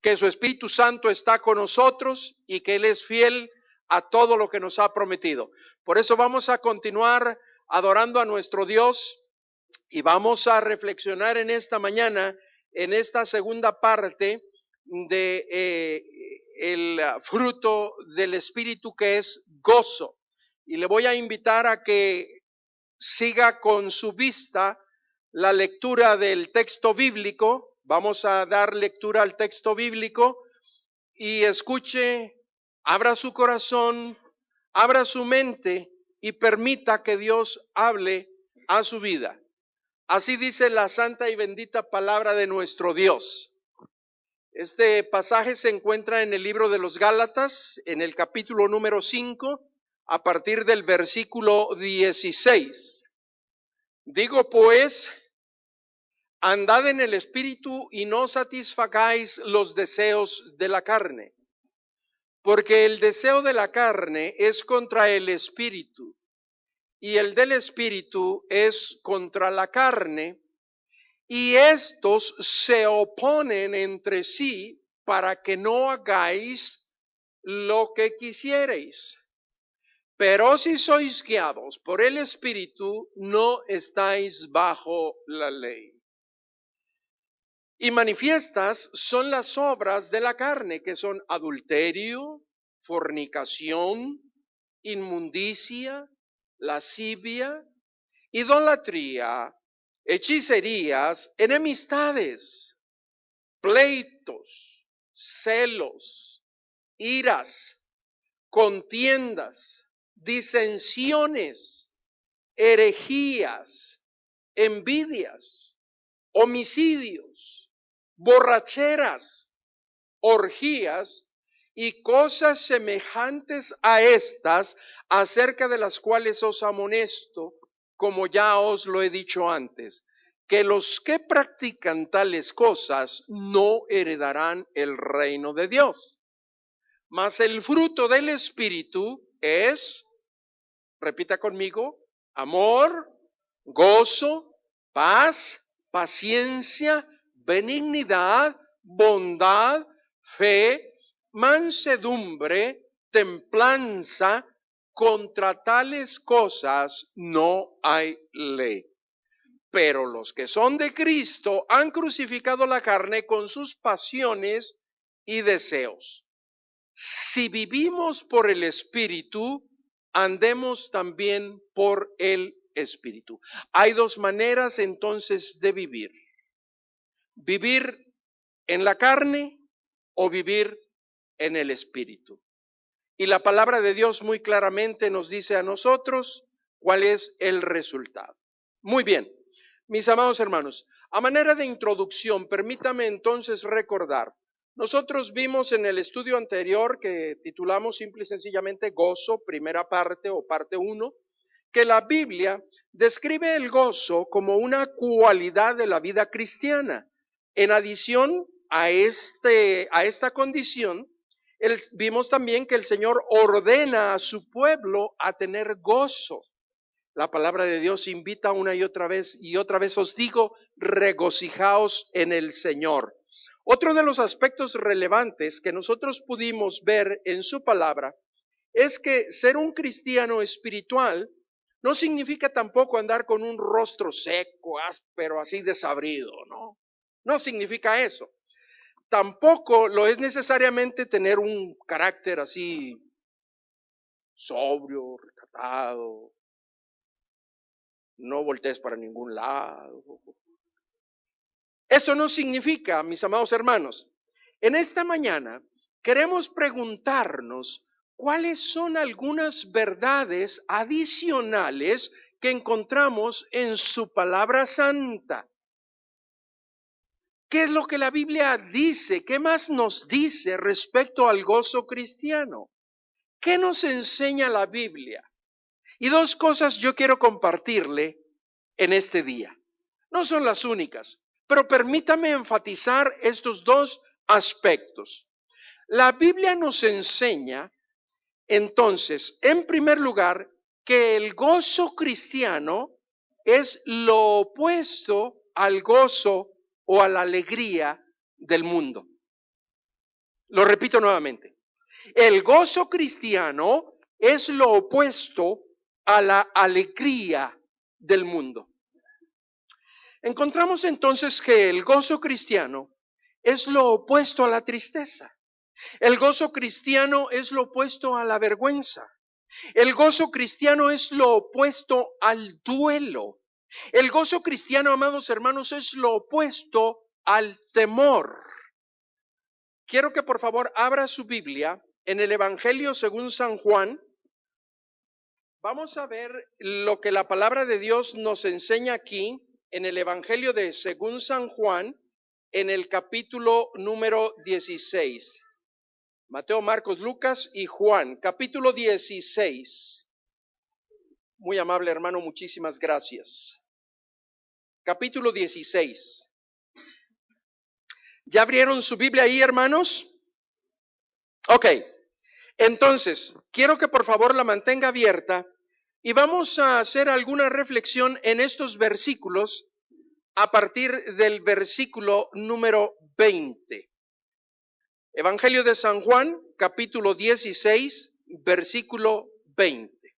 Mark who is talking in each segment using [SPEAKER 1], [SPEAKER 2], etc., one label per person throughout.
[SPEAKER 1] que su Espíritu Santo está con nosotros y que Él es fiel a todo lo que nos ha prometido. Por eso vamos a continuar adorando a nuestro Dios y vamos a reflexionar en esta mañana, en esta segunda parte de el fruto del Espíritu, que es gozo. Y le voy a invitar a que siga con su vista la lectura del texto bíblico. Vamos a dar lectura al texto bíblico y escuche, abra su corazón, abra su mente y permita que Dios hable a su vida. Así dice la santa y bendita palabra de nuestro Dios. Este pasaje se encuentra en el libro de los Gálatas, en el capítulo número 5, a partir del versículo 16. Digo pues, andad en el Espíritu y no satisfagáis los deseos de la carne, porque el deseo de la carne es contra el Espíritu, y el del Espíritu es contra la carne, y estos se oponen entre sí para que no hagáis lo que quisierais. Pero si sois guiados por el Espíritu, no estáis bajo la ley. Y manifiestas son las obras de la carne, que son adulterio, fornicación, inmundicia, lascivia, idolatría, hechicerías, enemistades, pleitos, celos, iras, contiendas, disensiones, herejías, envidias, homicidios, borracheras, orgías y cosas semejantes a estas, acerca de las cuales os amonesto, como ya os lo he dicho antes, que los que practican tales cosas no heredarán el reino de Dios. Mas el fruto del Espíritu es, repita conmigo, amor, gozo, paz, paciencia, benignidad, bondad, fe, mansedumbre, templanza. Contra tales cosas no hay ley. Pero los que son de Cristo han crucificado la carne con sus pasiones y deseos. Si vivimos por el Espíritu, andemos también por el Espíritu. Hay dos maneras entonces de vivir. Vivir en la carne o vivir en el Espíritu. Y la palabra de Dios muy claramente nos dice a nosotros cuál es el resultado. Muy bien, mis amados hermanos, a manera de introducción, permítame entonces recordar. Nosotros vimos en el estudio anterior, que titulamos simple y sencillamente Gozo, primera parte o parte 1, que la Biblia describe el gozo como una cualidad de la vida cristiana. En adición a esta condición, vimos también que el Señor ordena a su pueblo a tener gozo. La palabra de Dios invita una y otra vez os digo, regocijaos en el Señor. Otro de los aspectos relevantes que nosotros pudimos ver en su palabra es que ser un cristiano espiritual no significa tampoco andar con un rostro seco, áspero, así desabrido, ¿no? No significa eso. Tampoco lo es necesariamente tener un carácter así sobrio, recatado, no voltees para ningún lado. Eso no significa, mis amados hermanos, en esta mañana queremos preguntarnos cuáles son algunas verdades adicionales que encontramos en su palabra santa. ¿Qué es lo que la Biblia dice? ¿Qué más nos dice respecto al gozo cristiano? ¿Qué nos enseña la Biblia? Y dos cosas yo quiero compartirle en este día. No son las únicas, pero permítame enfatizar estos dos aspectos. La Biblia nos enseña, entonces, en primer lugar, que el gozo cristiano es lo opuesto al gozo o a la alegría del mundo. Lo repito nuevamente. El gozo cristiano es lo opuesto a la alegría del mundo. Encontramos entonces que el gozo cristiano es lo opuesto a la tristeza. El gozo cristiano es lo opuesto a la vergüenza. El gozo cristiano es lo opuesto al duelo. El gozo cristiano, amados hermanos, es lo opuesto al temor. Quiero que por favor abra su Biblia en el Evangelio según San Juan. Vamos a ver lo que la palabra de Dios nos enseña aquí en el Evangelio de según San Juan, en el capítulo número 16. Mateo, Marcos, Lucas y Juan, capítulo 16. Muy amable hermano, muchísimas gracias. Capítulo 16. ¿Ya abrieron su Biblia ahí, hermanos? Ok, entonces, quiero que por favor la mantenga abierta y vamos a hacer alguna reflexión en estos versículos a partir del versículo número 20. Evangelio de San Juan, capítulo 16, versículo 20.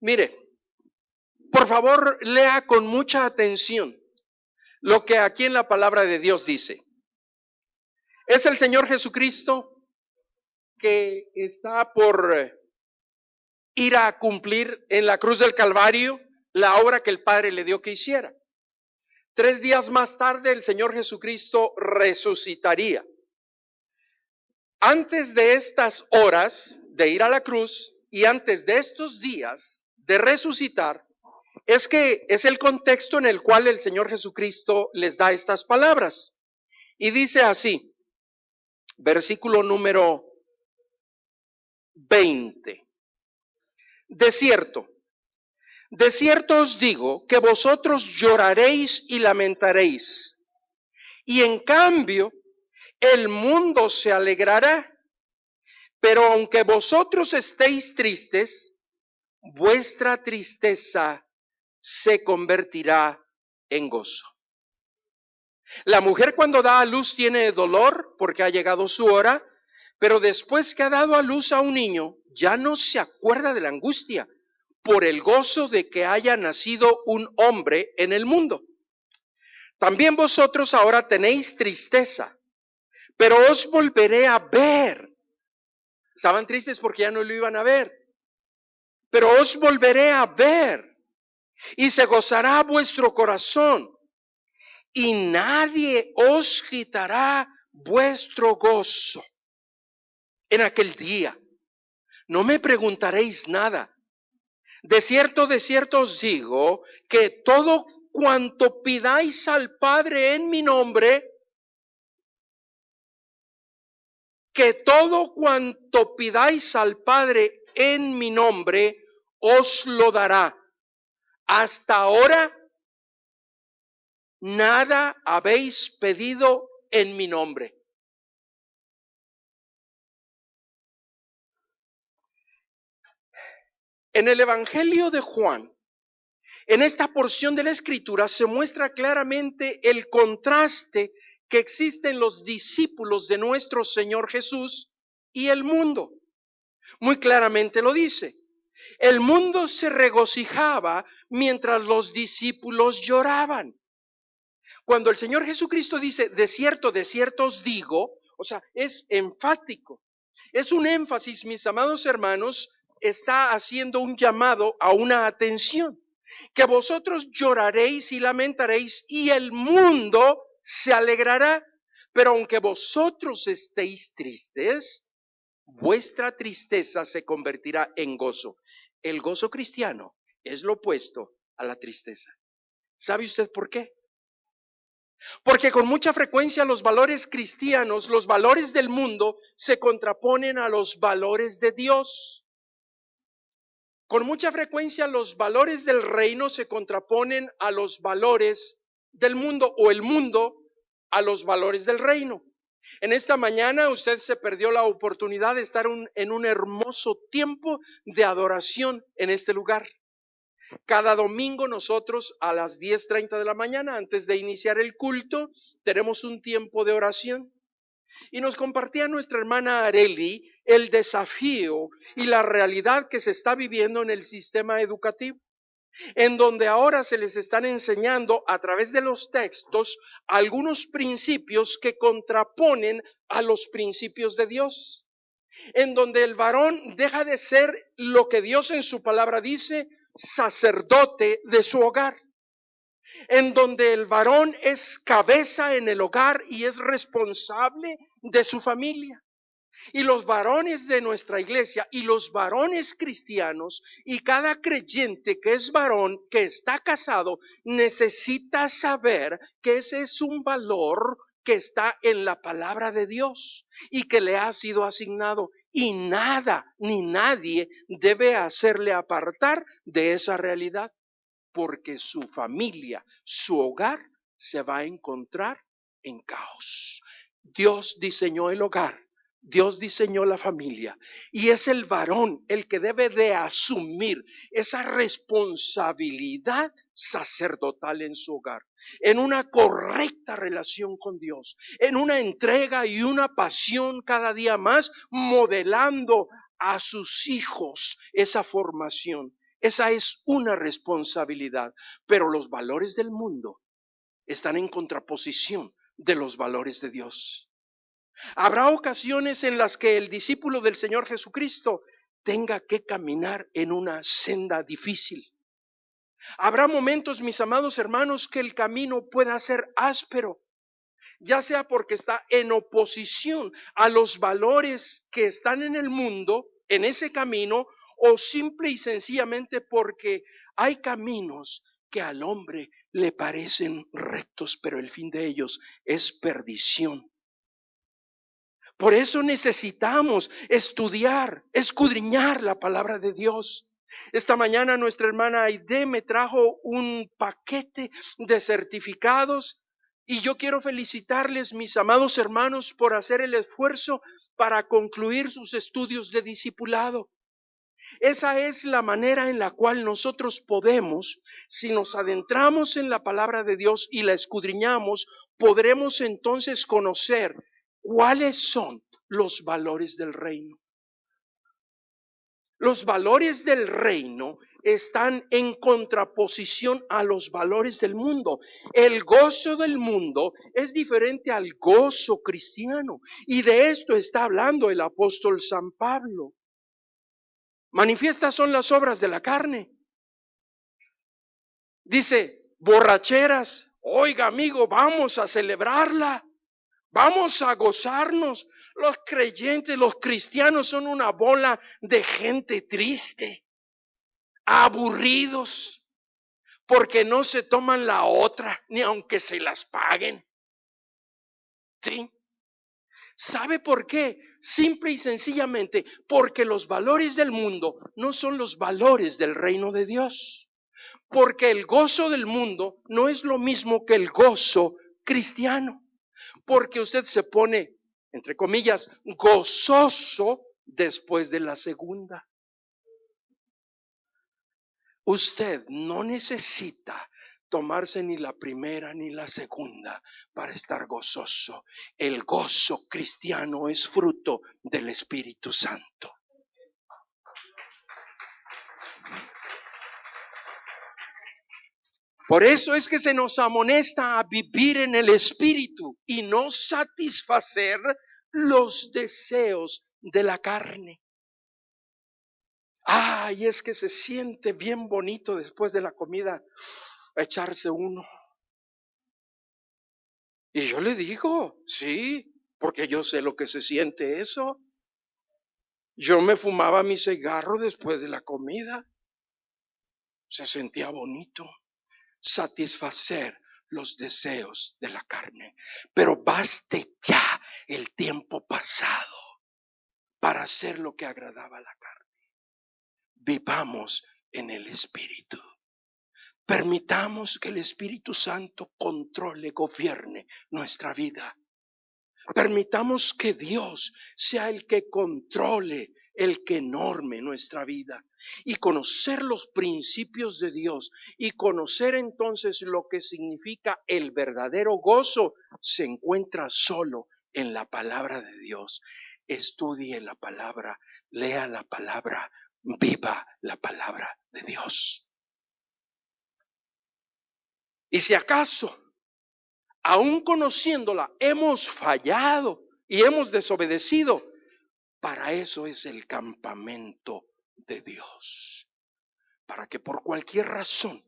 [SPEAKER 1] Mire, por favor, lea con mucha atención lo que aquí en la palabra de Dios dice. Es el Señor Jesucristo que está por ir a cumplir en la cruz del Calvario la obra que el Padre le dio que hiciera. 3 días más tarde el Señor Jesucristo resucitaría. Antes de estas horas de ir a la cruz y antes de estos días de resucitar, es el contexto en el cual el Señor Jesucristo les da estas palabras. Y dice así, versículo número 20. De cierto os digo que vosotros lloraréis y lamentaréis, y en cambio el mundo se alegrará. Pero aunque vosotros estéis tristes, vuestra tristeza se convertirá en gozo. La mujer cuando da a luz tiene dolor porque ha llegado su hora, pero después que ha dado a luz a un niño, ya no se acuerda de la angustia por el gozo de que haya nacido un hombre en el mundo. También vosotros ahora tenéis tristeza, pero os volveré a ver. Estaban tristes porque ya no lo iban a ver, pero os volveré a ver y se gozará vuestro corazón y nadie os quitará vuestro gozo. En aquel día no me preguntaréis nada. De cierto os digo que todo cuanto pidáis al Padre en mi nombre, os lo dará. Hasta ahora nada habéis pedido en mi nombre. En el Evangelio de Juan, en esta porción de la Escritura se muestra claramente el contraste que existe en los discípulos de nuestro Señor Jesús y el mundo. Muy claramente lo dice. El mundo se regocijaba mientras los discípulos lloraban. Cuando el Señor Jesucristo dice, de cierto os digo, o sea, es enfático. Es un énfasis, mis amados hermanos, está haciendo un llamado a una atención. Que vosotros lloraréis y lamentaréis y el mundo se alegrará. Pero aunque vosotros estéis tristes, vuestra tristeza se convertirá en gozo. El gozo cristiano es lo opuesto a la tristeza. ¿Sabe usted por qué? Porque con mucha frecuencia los valores cristianos, los valores del mundo, se contraponen a los valores de Dios. Con mucha frecuencia los valores del reino se contraponen a los valores del mundo o el mundo a los valores del reino. En esta mañana usted se perdió la oportunidad de estar en un hermoso tiempo de adoración en este lugar. Cada domingo nosotros a las 10:30 de la mañana, antes de iniciar el culto, tenemos un tiempo de oración. Y nos compartía nuestra hermana Areli el desafío y la realidad que se está viviendo en el sistema educativo, en donde ahora se les están enseñando a través de los textos algunos principios que contraponen a los principios de Dios, en donde el varón deja de ser lo que Dios en su palabra dice, sacerdote de su hogar, en donde el varón es cabeza en el hogar y es responsable de su familia. Y los varones de nuestra iglesia y los varones cristianos y cada creyente que es varón, que está casado, necesita saber que ese es un valor que está en la palabra de Dios y que le ha sido asignado, y nada ni nadie debe hacerle apartar de esa realidad, porque su familia, su hogar se va a encontrar en caos. Dios diseñó el hogar, Dios diseñó la familia, y es el varón el que debe de asumir esa responsabilidad sacerdotal en su hogar, en una correcta relación con Dios, en una entrega y una pasión cada día más, modelando a sus hijos esa formación. Esa es una responsabilidad, pero los valores del mundo están en contraposición de los valores de Dios. Habrá ocasiones en las que el discípulo del Señor Jesucristo tenga que caminar en una senda difícil. Habrá momentos, mis amados hermanos, que el camino pueda ser áspero, ya sea porque está en oposición a los valores que están en el mundo, en ese camino, o simple y sencillamente porque hay caminos que al hombre le parecen rectos, pero el fin de ellos es perdición. Por eso necesitamos estudiar, escudriñar la palabra de Dios. Esta mañana nuestra hermana Aide me trajo un paquete de certificados y yo quiero felicitarles, mis amados hermanos, por hacer el esfuerzo para concluir sus estudios de discipulado. Esa es la manera en la cual nosotros podemos, si nos adentramos en la palabra de Dios y la escudriñamos, podremos entonces conocer cuáles son los valores del reino. Los valores del reino están en contraposición a los valores del mundo. El gozo del mundo es diferente al gozo cristiano, y de esto está hablando el apóstol San Pablo. Manifiestas son las obras de la carne. Dice, borracheras, oiga amigo, vamos a celebrarla, vamos a gozarnos. Los creyentes, los cristianos son una bola de gente triste, aburridos, porque no se toman la otra, ni aunque se las paguen. ¿Sí? ¿Sabe por qué? Simple y sencillamente porque los valores del mundo no son los valores del reino de Dios. Porque el gozo del mundo no es lo mismo que el gozo cristiano. Porque usted se pone, entre comillas, gozoso después de la segunda. Usted no necesita tomarse ni la primera ni la segunda para estar gozoso. El gozo cristiano es fruto del Espíritu Santo. Por eso es que se nos amonesta a vivir en el Espíritu y no satisfacer los deseos de la carne. Y es que se siente bien bonito después de la comida echarse uno. Y yo le digo, sí, porque yo sé lo que se siente eso. Yo me fumaba mi cigarro después de la comida. Se sentía bonito. Satisfacer los deseos de la carne. Pero baste ya el tiempo pasado para hacer lo que agradaba a la carne. Vivamos en el Espíritu. Permitamos que el Espíritu Santo controle, gobierne nuestra vida. Permitamos que Dios sea el que controle, el que norme nuestra vida, y conocer los principios de Dios y conocer entonces lo que significa el verdadero gozo se encuentra solo en la palabra de Dios, estudie la palabra, lea la palabra, viva la palabra de Dios. Y si acaso, aún conociéndola, hemos fallado y hemos desobedecido, para eso es el campamento de Dios. Para que por cualquier razón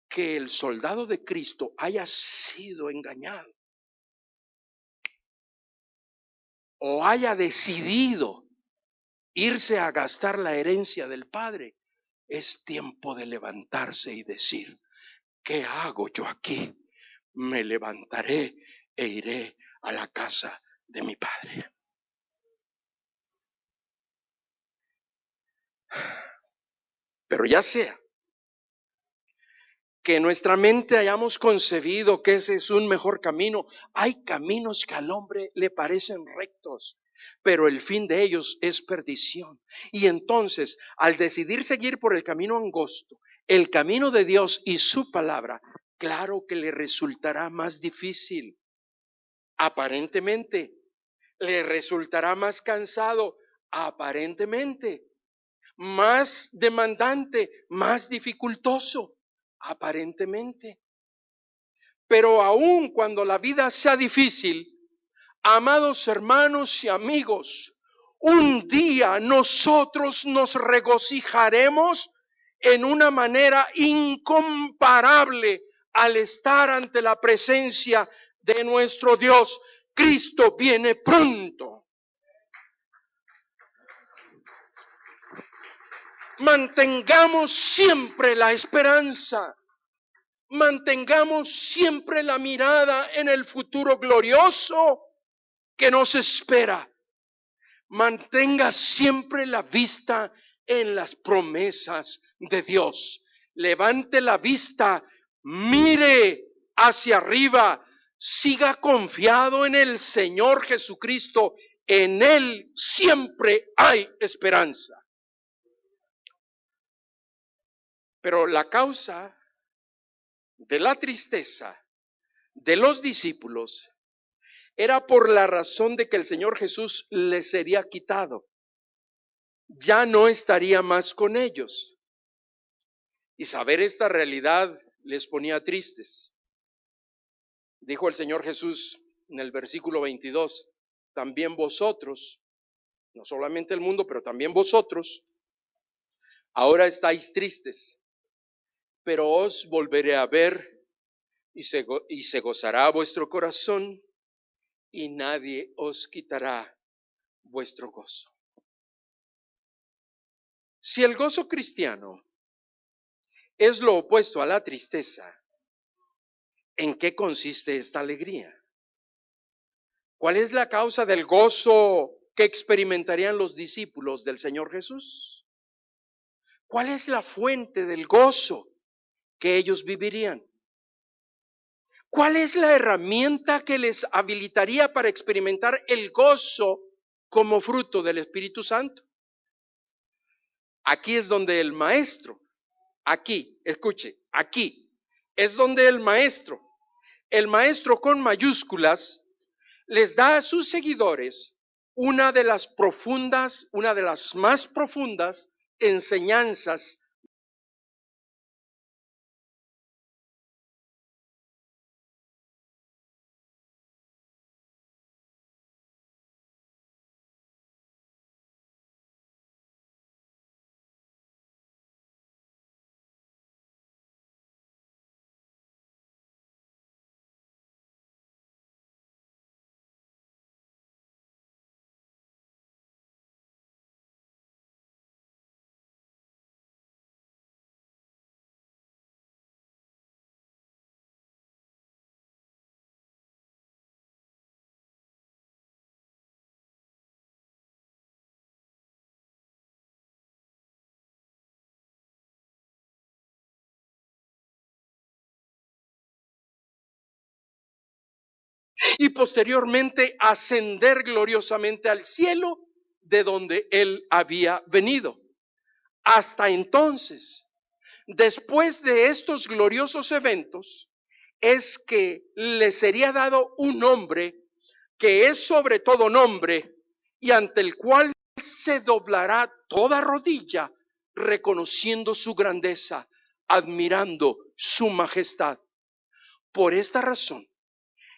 [SPEAKER 1] que el soldado de Cristo haya sido engañado o haya decidido irse a gastar la herencia del Padre, es tiempo de levantarse y decir: ¿qué hago yo aquí? Me levantaré e iré a la casa de mi Padre. Pero ya sea que en nuestra mente hayamos concebido que ese es un mejor camino, hay caminos que al hombre le parecen rectos, pero el fin de ellos es perdición. Y entonces, al decidir seguir por el camino angosto, el camino de Dios y su palabra, claro que le resultará más difícil. Aparentemente, le resultará más cansado, aparentemente, más demandante, más dificultoso, aparentemente. Pero aun cuando la vida sea difícil, amados hermanos y amigos, un día nosotros nos regocijaremos en una manera incomparable al estar ante la presencia de nuestro Dios. Cristo viene pronto. Mantengamos siempre la esperanza. Mantengamos siempre la mirada en el futuro glorioso que nos espera. Mantenga siempre la vista en las promesas de Dios. Levante la vista, mire hacia arriba, siga confiado en el Señor Jesucristo. En Él siempre hay esperanza. Pero la causa de la tristeza de los discípulos era por la razón de que el Señor Jesús les sería quitado. Ya no estaría más con ellos. Y saber esta realidad les ponía tristes. Dijo el Señor Jesús en el versículo 22, también vosotros, no solamente el mundo, pero también vosotros, ahora estáis tristes, pero os volveré a ver y se gozará vuestro corazón y nadie os quitará vuestro gozo. Si el gozo cristiano es lo opuesto a la tristeza, ¿en qué consiste esta alegría? ¿Cuál es la causa del gozo que experimentarían los discípulos del Señor Jesús? ¿Cuál es la fuente del gozo que ellos vivirían? ¿Cuál es la herramienta que les habilitaría para experimentar el gozo como fruto del Espíritu Santo? Aquí es donde el maestro, aquí, escuche, aquí es donde el maestro con mayúsculas, les da a sus seguidores una de las más profundas enseñanzas y posteriormente ascender gloriosamente al cielo de donde él había venido. Hasta entonces, después de estos gloriosos eventos, es que le sería dado un nombre que es sobre todo nombre y ante el cual se doblará toda rodilla, reconociendo su grandeza, admirando su majestad. Por esta razón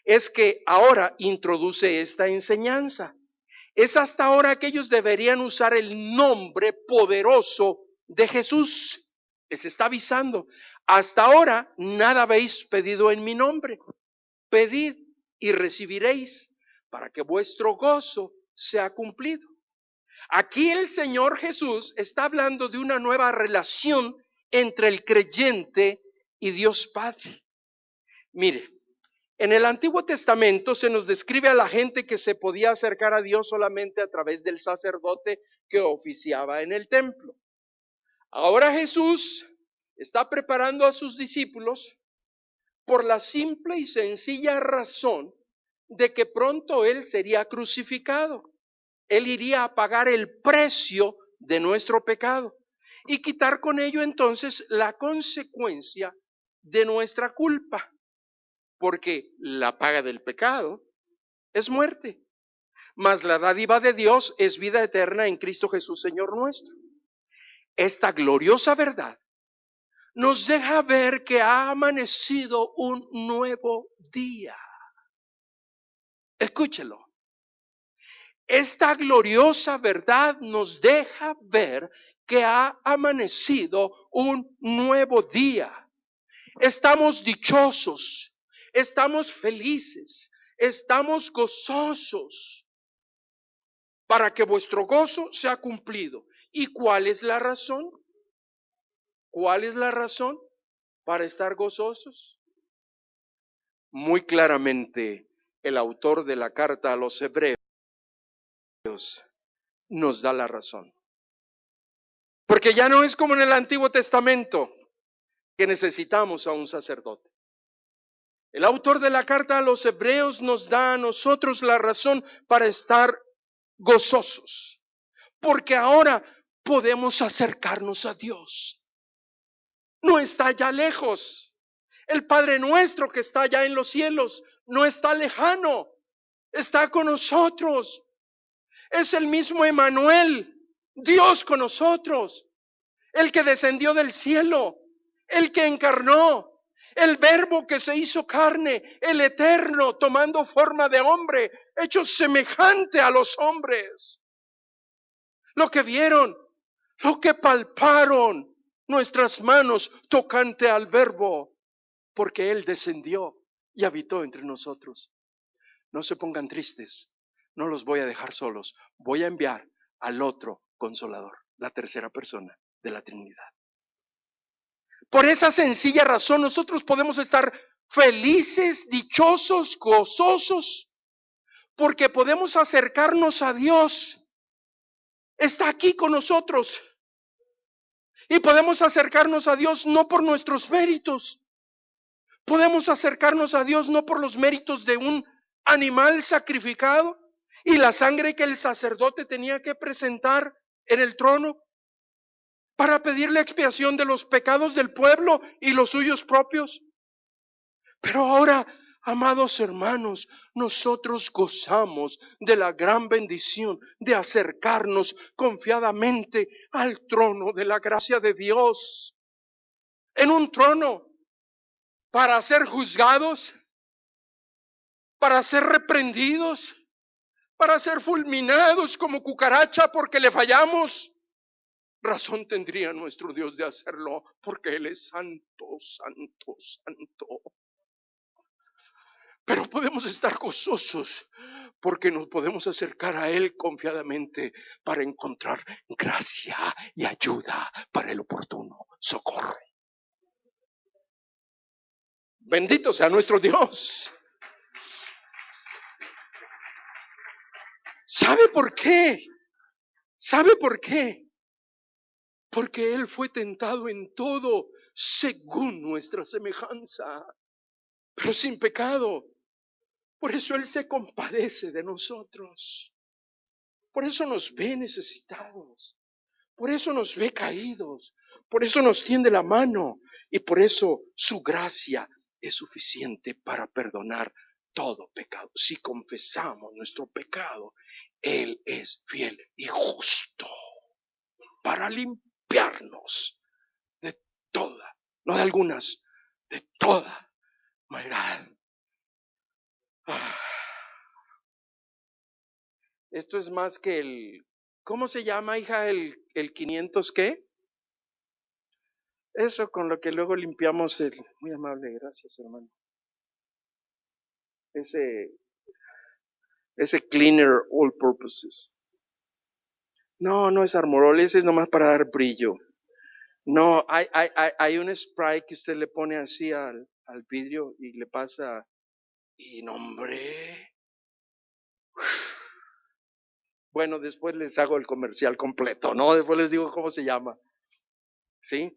[SPEAKER 1] es que ahora introduce esta enseñanza. Es hasta ahora que ellos deberían usar el nombre poderoso de Jesús. Les está avisando, hasta ahora nada habéis pedido en mi nombre. Pedid y recibiréis para que vuestro gozo sea cumplido. Aquí el Señor Jesús está hablando de una nueva relación entre el creyente y Dios Padre. Mire, en el Antiguo Testamento se nos describe a la gente que se podía acercar a Dios solamente a través del sacerdote que oficiaba en el templo. Ahora Jesús está preparando a sus discípulos por la simple y sencilla razón de que pronto Él sería crucificado. Él iría a pagar el precio de nuestro pecado y quitar con ello entonces la consecuencia de nuestra culpa. Porque la paga del pecado es muerte, mas la dádiva de Dios es vida eterna en Cristo Jesús, Señor nuestro. Esta gloriosa verdad nos deja ver que ha amanecido un nuevo día. Escúchelo. Esta gloriosa verdad nos deja ver que ha amanecido un nuevo día. Estamos dichosos, estamos felices, estamos gozosos para que vuestro gozo sea cumplido. ¿Y cuál es la razón? ¿Cuál es la razón para estar gozosos? Muy claramente, el autor de la carta a los Hebreos nos da la razón. Porque ya no es como en el Antiguo Testamento, que necesitamos a un sacerdote. El autor de la carta a los Hebreos nos da a nosotros la razón para estar gozosos, porque ahora podemos acercarnos a Dios. No está ya lejos. El Padre nuestro que está allá en los cielos no está lejano, está con nosotros. Es el mismo Emmanuel, Dios con nosotros, el que descendió del cielo, el que encarnó, el verbo que se hizo carne, el eterno tomando forma de hombre, hecho semejante a los hombres. Lo que vieron, lo que palparon nuestras manos tocante al verbo, porque Él descendió y habitó entre nosotros. No se pongan tristes, no los voy a dejar solos, voy a enviar al otro consolador, la tercera persona de la Trinidad. Por esa sencilla razón nosotros podemos estar felices, dichosos, gozosos, porque podemos acercarnos a Dios. Está aquí con nosotros. Y podemos acercarnos a Dios no por nuestros méritos. Podemos acercarnos a Dios no por los méritos de un animal sacrificado y la sangre que el sacerdote tenía que presentar en el trono para pedir la expiación de los pecados del pueblo y los suyos propios. Pero ahora, amados hermanos, nosotros gozamos de la gran bendición de acercarnos confiadamente al trono de la gracia de Dios. En un trono para ser juzgados, para ser reprendidos, para ser fulminados como cucaracha porque le fallamos. Razón tendría nuestro Dios de hacerlo, porque Él es santo, santo, santo. Pero podemos estar gozosos porque nos podemos acercar a Él confiadamente para encontrar gracia y ayuda para el oportuno socorro. Bendito sea nuestro Dios. ¿Sabe por qué? ¿Sabe por qué? Porque Él fue tentado en todo según nuestra semejanza, pero sin pecado. Por eso Él se compadece de nosotros. Por eso nos ve necesitados. Por eso nos ve caídos. Por eso nos tiende la mano. Y por eso su gracia es suficiente para perdonar todo pecado. Si confesamos nuestro pecado, Él es fiel y justo para limpiarnos de toda, no de algunas, de toda maldad. Esto es más que ¿cómo se llama, hija? El 500, ¿qué? Eso con lo que luego limpiamos muy amable, gracias, hermano. Ese cleaner all purposes. No, no es Armorol, ese es nomás para dar brillo. No, hay un spray que usted le pone así al vidrio y le pasa, y no, hombre. Bueno, después les hago el comercial completo, ¿no? Después les digo cómo se llama. ¿Sí?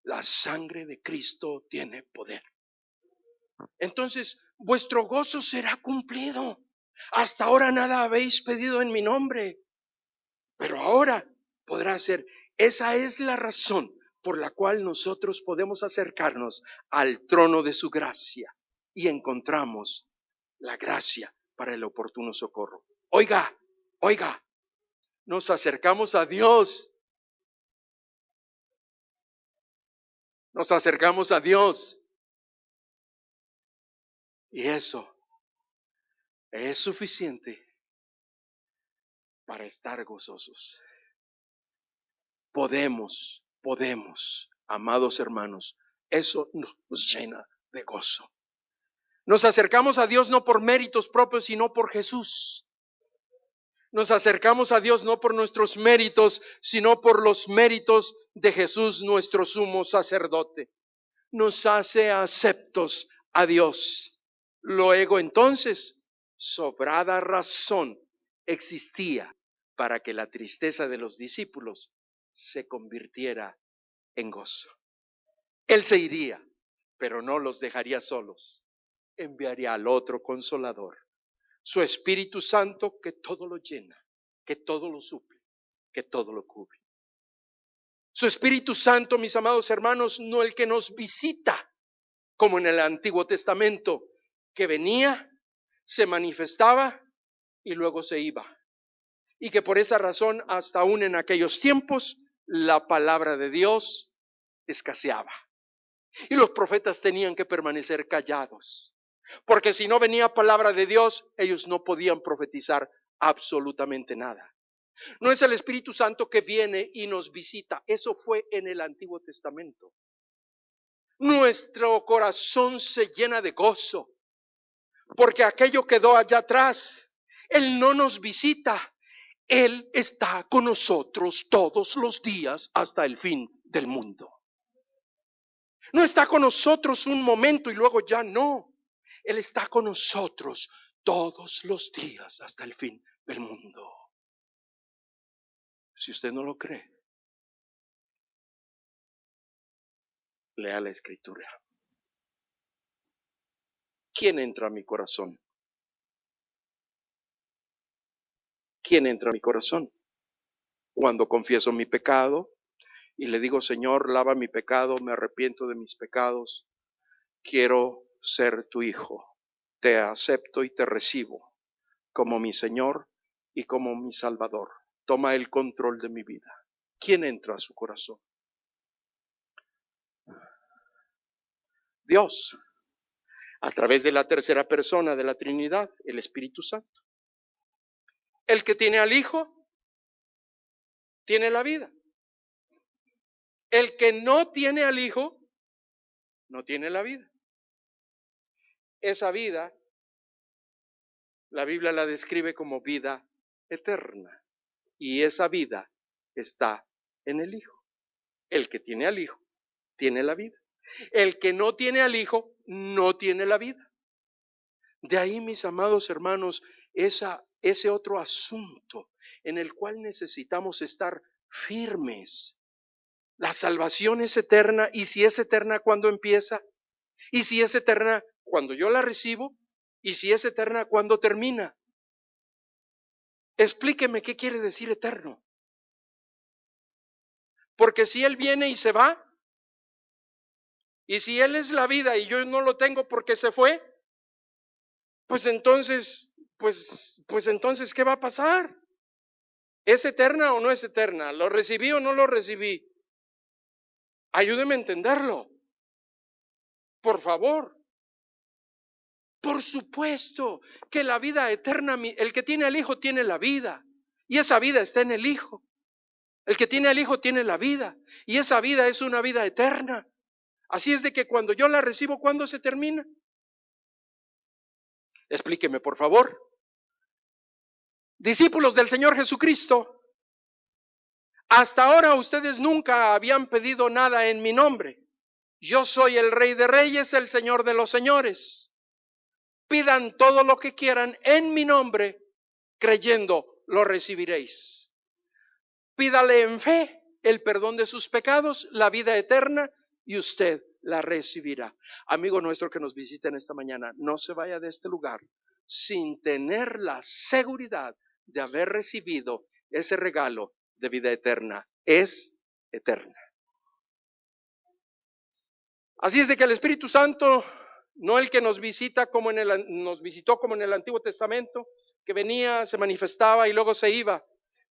[SPEAKER 1] La sangre de Cristo tiene poder. Entonces, vuestro gozo será cumplido. Hasta ahora nada habéis pedido en mi nombre, pero ahora podrá ser. Esa es la razón por la cual nosotros podemos acercarnos al trono de su gracia y encontramos la gracia para el oportuno socorro. Oiga, nos acercamos a Dios. Nos acercamos a Dios. Y eso es suficiente para estar gozosos. Podemos, amados hermanos, eso nos llena de gozo. Nos acercamos a Dios no por méritos propios, sino por Jesús. Nos acercamos a Dios no por nuestros méritos, sino por los méritos de Jesús, nuestro sumo sacerdote. Nos hace aceptos a Dios. Luego entonces, sobrada razón existía para que la tristeza de los discípulos se convirtiera en gozo. Él se iría, pero no los dejaría solos. Enviaría al otro consolador, su Espíritu Santo, que todo lo llena, que todo lo suple, que todo lo cubre. Su Espíritu Santo, mis amados hermanos, no el que nos visita, como en el Antiguo Testamento, que venía, se manifestaba y luego se iba. Y que por esa razón, hasta aún en aquellos tiempos, la palabra de Dios escaseaba. Y los profetas tenían que permanecer callados. Porque si no venía palabra de Dios, ellos no podían profetizar absolutamente nada. No es el Espíritu Santo que viene y nos visita. Eso fue en el Antiguo Testamento. Nuestro corazón se llena de gozo, porque aquello quedó allá atrás. Él no nos visita. Él está con nosotros todos los días hasta el fin del mundo. No está con nosotros un momento y luego ya no. Él está con nosotros todos los días hasta el fin del mundo. Si usted no lo cree, lea la Escritura. ¿Quién entra a mi corazón? ¿Quién entra a mi corazón? Cuando confieso mi pecado y le digo, Señor, lava mi pecado, me arrepiento de mis pecados, quiero ser tu hijo, te acepto y te recibo como mi Señor y como mi Salvador. Toma el control de mi vida. ¿Quién entra a su corazón? Dios, a través de la tercera persona de la Trinidad, el Espíritu Santo. El que tiene al Hijo, tiene la vida. El que no tiene al Hijo, no tiene la vida. Esa vida, la Biblia la describe como vida eterna. Y esa vida está en el Hijo. El que tiene al Hijo, tiene la vida. El que no tiene al Hijo, no tiene la vida. De ahí, mis amados hermanos, ese otro asunto en el cual necesitamos estar firmes. La salvación es eterna, y si es eterna, ¿cuándo empieza? Y si es eterna, cuando yo la recibo, y si es eterna, ¿cuándo termina? Explíqueme qué quiere decir eterno. Porque si Él viene y se va, y si Él es la vida y yo no lo tengo porque se fue, pues entonces, ¿qué va a pasar? ¿Es eterna o no es eterna? ¿Lo recibí o no lo recibí? Ayúdeme a entenderlo, por favor. Por supuesto que la vida eterna, el que tiene al Hijo tiene la vida, y esa vida está en el Hijo. El que tiene al Hijo tiene la vida, y esa vida es una vida eterna. Así es de que cuando yo la recibo, ¿cuándo se termina? Explíqueme, por favor. Discípulos del Señor Jesucristo, hasta ahora ustedes nunca habían pedido nada en mi nombre. Yo soy el Rey de Reyes, el Señor de los Señores. Pidan todo lo que quieran en mi nombre, creyendo lo recibiréis. Pídale en fe el perdón de sus pecados, la vida eterna, y usted la recibirá. Amigo nuestro que nos visita en esta mañana, no se vaya de este lugar sin tener la seguridad de haber recibido ese regalo de vida eterna. Es eterna. Así es de que el Espíritu Santo, no el que nos visita nos visitó como en el Antiguo Testamento, que venía, se manifestaba y luego se iba.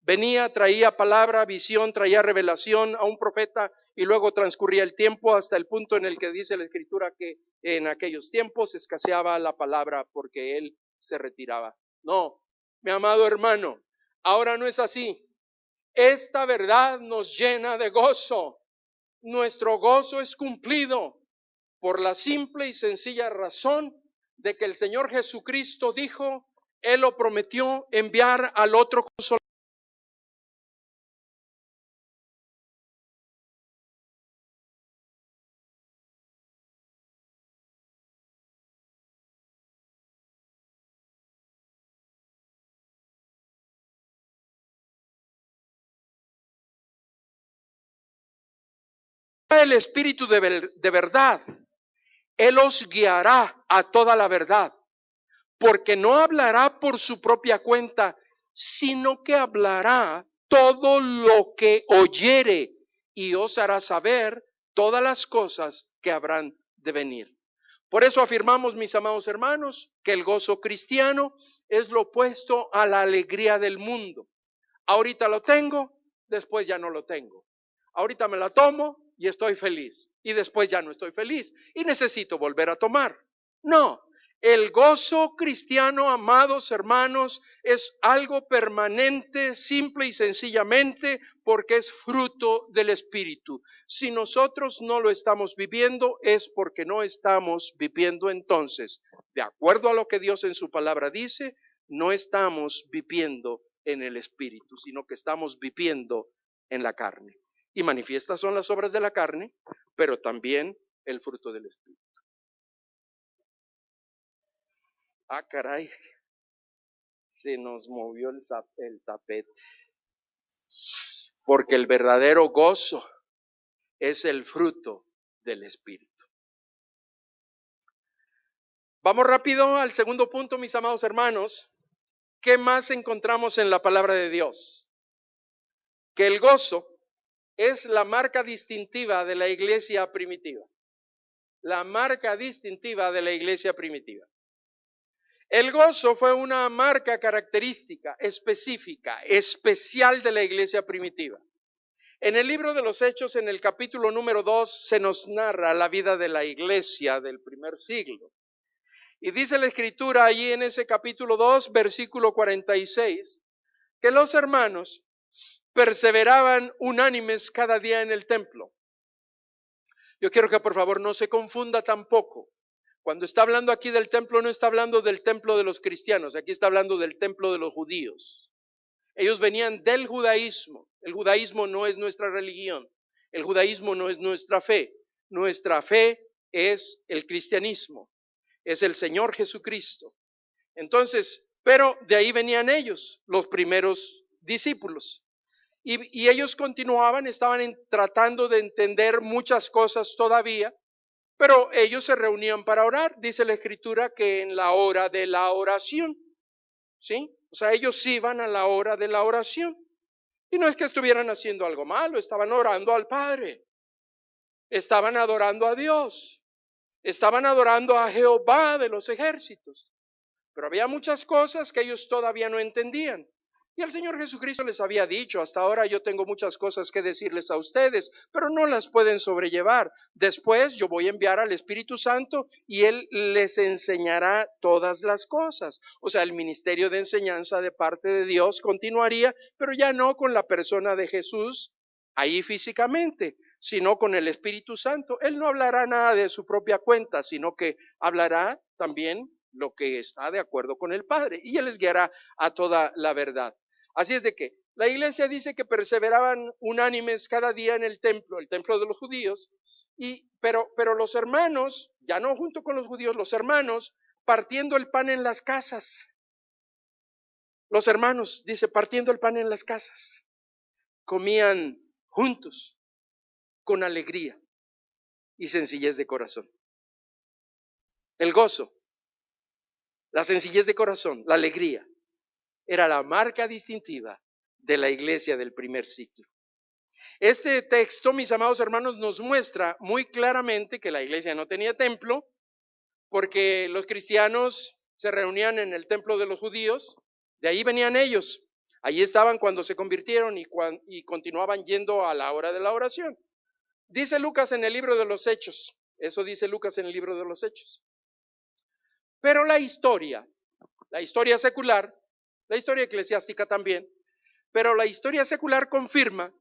[SPEAKER 1] Venía, traía palabra, visión, traía revelación a un profeta y luego transcurría el tiempo hasta el punto en el que dice la Escritura que en aquellos tiempos escaseaba la palabra porque él se retiraba. No, mi amado hermano, ahora no es así. Esta verdad nos llena de gozo. Nuestro gozo es cumplido por la simple y sencilla razón de que el Señor Jesucristo dijo, Él lo prometió enviar al otro consolador. El Espíritu de verdad, Él os guiará a toda la verdad, porque no hablará por su propia cuenta, sino que hablará todo lo que oyere y os hará saber todas las cosas que habrán de venir. Por eso afirmamos, mis amados hermanos, que el gozo cristiano es lo opuesto a la alegría del mundo. Ahorita lo tengo, después ya no lo tengo. Ahorita me la tomo y estoy feliz. Y después ya no estoy feliz y necesito volver a tomar. No, el gozo cristiano, amados hermanos, es algo permanente, simple y sencillamente porque es fruto del Espíritu. Si nosotros no lo estamos viviendo, es porque no estamos viviendo entonces. De acuerdo a lo que Dios en su palabra dice, no estamos viviendo en el Espíritu, sino que estamos viviendo en la carne. Y manifiestas son las obras de la carne, pero también el fruto del Espíritu. Ah, caray, se nos movió el tapete. Porque el verdadero gozo es el fruto del Espíritu. Vamos rápido al segundo punto, mis amados hermanos. ¿Qué más encontramos en la palabra de Dios? Que el gozo es la marca distintiva de la iglesia primitiva. La marca distintiva de la iglesia primitiva. El gozo fue una marca característica, específica, especial de la iglesia primitiva. En el libro de los Hechos, en el capítulo número 2, se nos narra la vida de la iglesia del primer siglo. Y dice la Escritura allí en ese capítulo 2, versículo 46, que los hermanos perseveraban unánimes cada día en el templo. Yo quiero que por favor no se confunda tampoco. Cuando está hablando aquí del templo, no está hablando del templo de los cristianos, aquí está hablando del templo de los judíos. Ellos venían del judaísmo. El judaísmo no es nuestra religión. El judaísmo no es nuestra fe. Nuestra fe es el cristianismo. Es el Señor Jesucristo. Entonces, pero de ahí venían ellos, los primeros discípulos. Y ellos continuaban, estaban tratando de entender muchas cosas todavía, pero ellos se reunían para orar. Dice la Escritura que en la hora de la oración, ¿sí? O sea, ellos iban a la hora de la oración. Y no es que estuvieran haciendo algo malo, estaban orando al Padre. Estaban adorando a Dios. Estaban adorando a Jehová de los ejércitos. pero había muchas cosas que ellos todavía no entendían. Y el Señor Jesucristo les había dicho, hasta ahora yo tengo muchas cosas que decirles a ustedes, pero no las pueden sobrellevar. Después yo voy a enviar al Espíritu Santo y Él les enseñará todas las cosas. O sea, el ministerio de enseñanza de parte de Dios continuaría, pero ya no con la persona de Jesús ahí físicamente, sino con el Espíritu Santo. Él no hablará nada de su propia cuenta, sino que hablará también lo que está de acuerdo con el Padre, y Él les guiará a toda la verdad. Así es de que la iglesia dice que perseveraban unánimes cada día en el templo de los judíos, pero los hermanos, ya no junto con los judíos, los hermanos partiendo el pan en las casas. Los hermanos, dice, partiendo el pan en las casas, comían juntos, con alegría y sencillez de corazón. El gozo, la sencillez de corazón, la alegría, era la marca distintiva de la iglesia del primer siglo. Este texto, mis amados hermanos, nos muestra muy claramente que la iglesia no tenía templo, porque los cristianos se reunían en el templo de los judíos, de ahí venían ellos, allí estaban cuando se convirtieron y continuaban yendo a la hora de la oración. Dice Lucas en el libro de los Hechos, eso dice Lucas en el libro de los Hechos. Pero la historia secular, la historia eclesiástica también, pero la historia secular confirma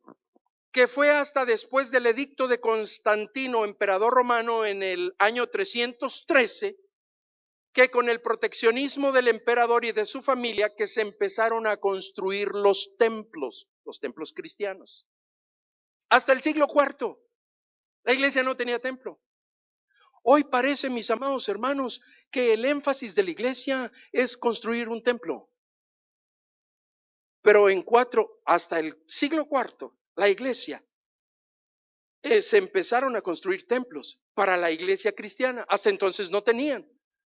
[SPEAKER 1] que fue hasta después del edicto de Constantino, emperador romano, en el año 313, que con el proteccionismo del emperador y de su familia, que se empezaron a construir los templos cristianos. Hasta el siglo IV, la iglesia no tenía templo. Hoy parece, mis amados hermanos, que el énfasis de la iglesia es construir un templo. Pero hasta el siglo IV, la iglesia, se empezaron a construir templos para la iglesia cristiana. Hasta entonces no tenían.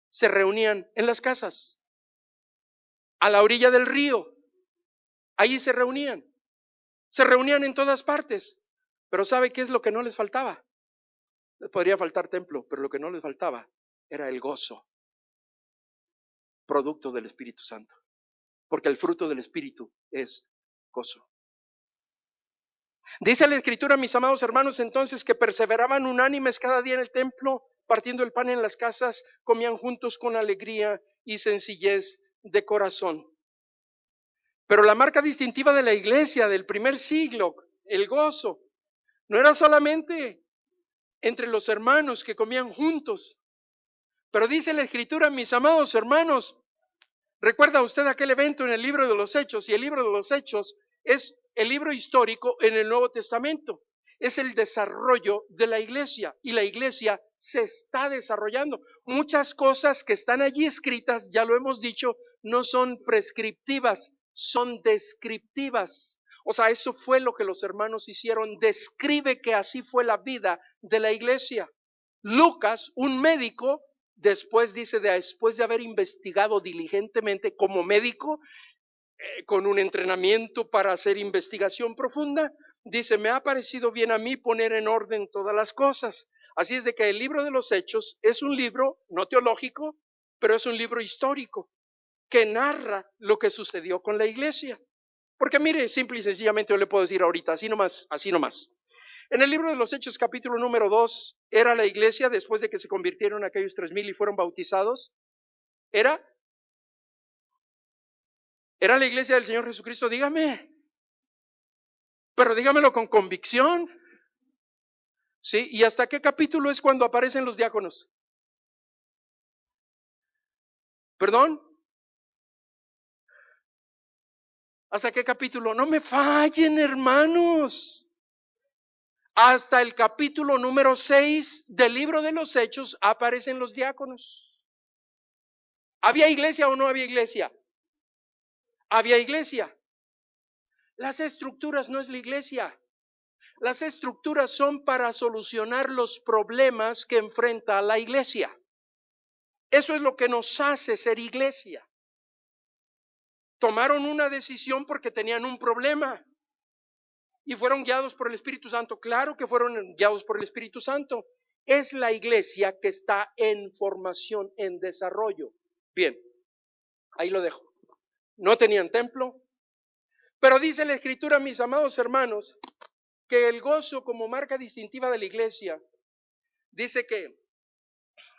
[SPEAKER 1] Se reunían en las casas, a la orilla del río. Ahí se reunían en todas partes. Pero ¿sabe qué es lo que no les faltaba? Les podría faltar templo, pero lo que no les faltaba era el gozo, producto del Espíritu Santo. Porque el fruto del Espíritu es gozo. Dice la Escritura, mis amados hermanos, entonces, que perseveraban unánimes cada día en el templo, partiendo el pan en las casas, comían juntos con alegría y sencillez de corazón. Pero la marca distintiva de la iglesia del primer siglo, el gozo, no era solamente entre los hermanos que comían juntos, pero dice la Escritura, mis amados hermanos, ¿recuerda usted aquel evento en el libro de los Hechos? Y el libro de los Hechos es el libro histórico en el Nuevo Testamento. Es el desarrollo de la iglesia, y la iglesia se está desarrollando. Muchas cosas que están allí escritas, ya lo hemos dicho, no son prescriptivas, son descriptivas. O sea, eso fue lo que los hermanos hicieron. Describe que así fue la vida de la iglesia. Lucas, un médico, después de haber investigado diligentemente como médico, con un entrenamiento para hacer investigación profunda, dice, me ha parecido bien a mí poner en orden todas las cosas. Así es de que el libro de los Hechos es un libro no teológico, pero es un libro histórico que narra lo que sucedió con la iglesia. Porque mire, simple y sencillamente yo le puedo decir ahorita, así nomás. En el libro de los Hechos, capítulo número 2, ¿era la iglesia después de que se convirtieron aquellos 3,000 y fueron bautizados? ¿Era la iglesia del Señor Jesucristo? Dígame. Pero dígamelo con convicción. ¿Sí? ¿Y hasta qué capítulo es cuando aparecen los diáconos? ¿Perdón? ¿Hasta qué capítulo? No me fallen, hermanos. Hasta el capítulo número 6 del libro de los Hechos aparecen los diáconos. ¿Había iglesia o no había iglesia? Había iglesia. Las estructuras no es la iglesia. Las estructuras son para solucionar los problemas que enfrenta la iglesia. Eso es lo que nos hace ser iglesia. Tomaron una decisión porque tenían un problema y fueron guiados por el Espíritu Santo. Claro que fueron guiados por el Espíritu Santo. Es la iglesia que está en formación, en desarrollo. Bien, Ahí lo dejo. No tenían templo. Pero dice la Escritura, mis amados hermanos, que el gozo como marca distintiva de la iglesia, dice que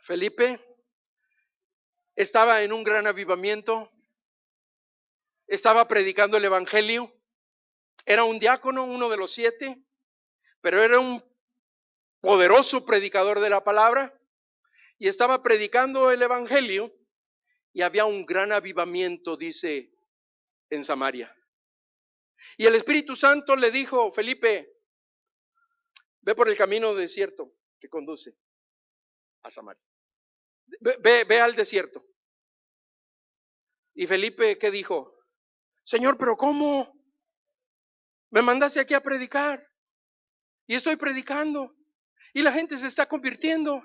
[SPEAKER 1] Felipe estaba en un gran avivamiento, estaba predicando el evangelio, era un diácono, uno de los 7, pero era un poderoso predicador de la palabra y estaba predicando el evangelio y había un gran avivamiento, dice, en Samaria. Y el Espíritu Santo le dijo, Felipe, ve por el camino desierto que conduce a Samaria. Ve al desierto. Y Felipe, ¿qué dijo? Señor, pero ¿cómo? Me mandaste aquí a predicar y estoy predicando y la gente se está convirtiendo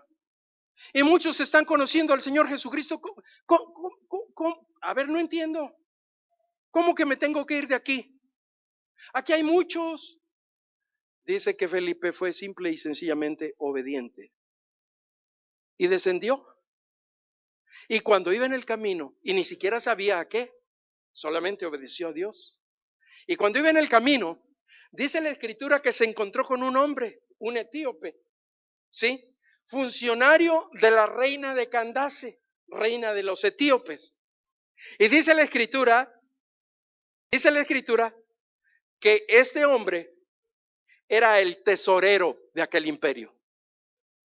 [SPEAKER 1] y muchos están conociendo al Señor Jesucristo. ¿Cómo? A ver, no entiendo. ¿Cómo que me tengo que ir de aquí? Aquí hay muchos. Dice que Felipe fue simple y sencillamente obediente y descendió. Y cuando iba en el camino y ni siquiera sabía a qué, solamente obedeció a Dios. Y cuando iba en el camino, dice la Escritura que se encontró con un hombre, un etíope, ¿sí? Funcionario de la reina de Candace, reina de los etíopes. Y dice la Escritura que este hombre era el tesorero de aquel imperio,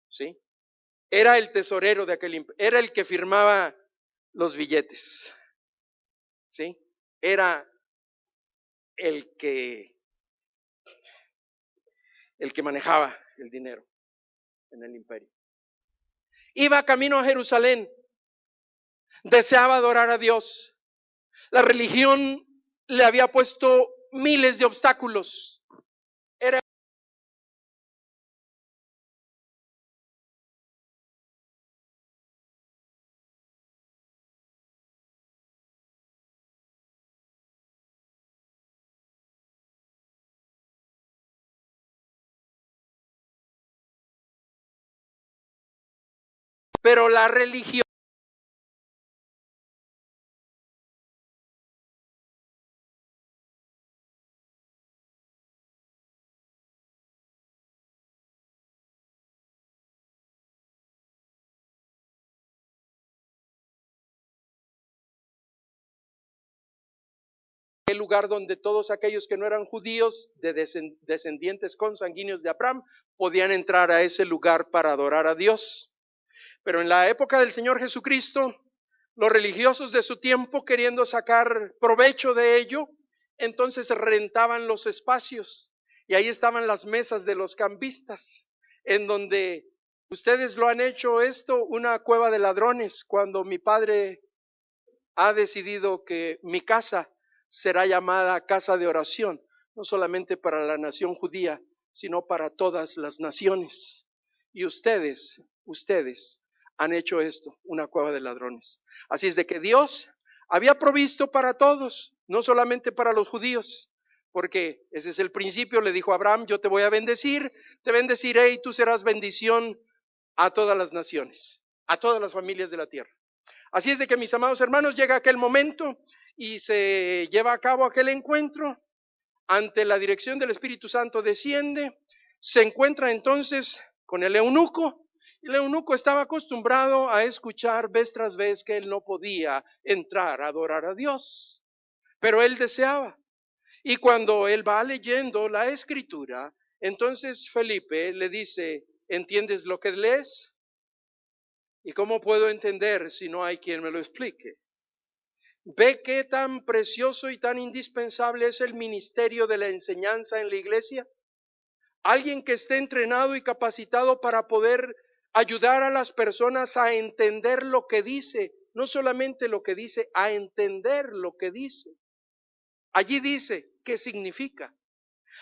[SPEAKER 1] ¿sí? Era el tesorero de aquel imperio, era el que firmaba los billetes, ¿sí? Era el que manejaba el dinero en el imperio. Iba camino a Jerusalén, deseaba adorar a Dios. La religión le había puesto miles de obstáculos. Era pero la religión el lugar donde todos aquellos que no eran judíos, descendientes consanguíneos de Abraham, podían entrar a ese lugar para adorar a Dios. Pero en la época del Señor Jesucristo, los religiosos de su tiempo, queriendo sacar provecho de ello, entonces rentaban los espacios y ahí estaban las mesas de los cambistas, en donde ustedes lo han hecho esto, una cueva de ladrones. Cuando mi padre ha decidido que mi casa será llamada casa de oración, no solamente para la nación judía, sino para todas las naciones. Y ustedes han hecho esto, una cueva de ladrones. Así es de que Dios había provisto para todos, no solamente para los judíos, porque ese es el principio. Le dijo a Abraham, yo te voy a bendecir, te bendeciré y tú serás bendición a todas las naciones, a todas las familias de la tierra. Así es de que, mis amados hermanos, llega aquel momento y se lleva a cabo aquel encuentro. Ante la dirección del Espíritu Santo desciende, se encuentra entonces con el eunuco. El eunuco estaba acostumbrado a escuchar vez tras vez que él no podía entrar a adorar a Dios, pero él deseaba. Y cuando él va leyendo la Escritura, entonces Felipe le dice, ¿entiendes lo que lees? ¿Y cómo puedo entender si no hay quien me lo explique? ¿Ve qué tan precioso y tan indispensable es el ministerio de la enseñanza en la iglesia? Alguien que esté entrenado y capacitado para poder ayudar a las personas a entender lo que dice, no solamente lo que dice, a entender lo que dice. Allí dice qué significa.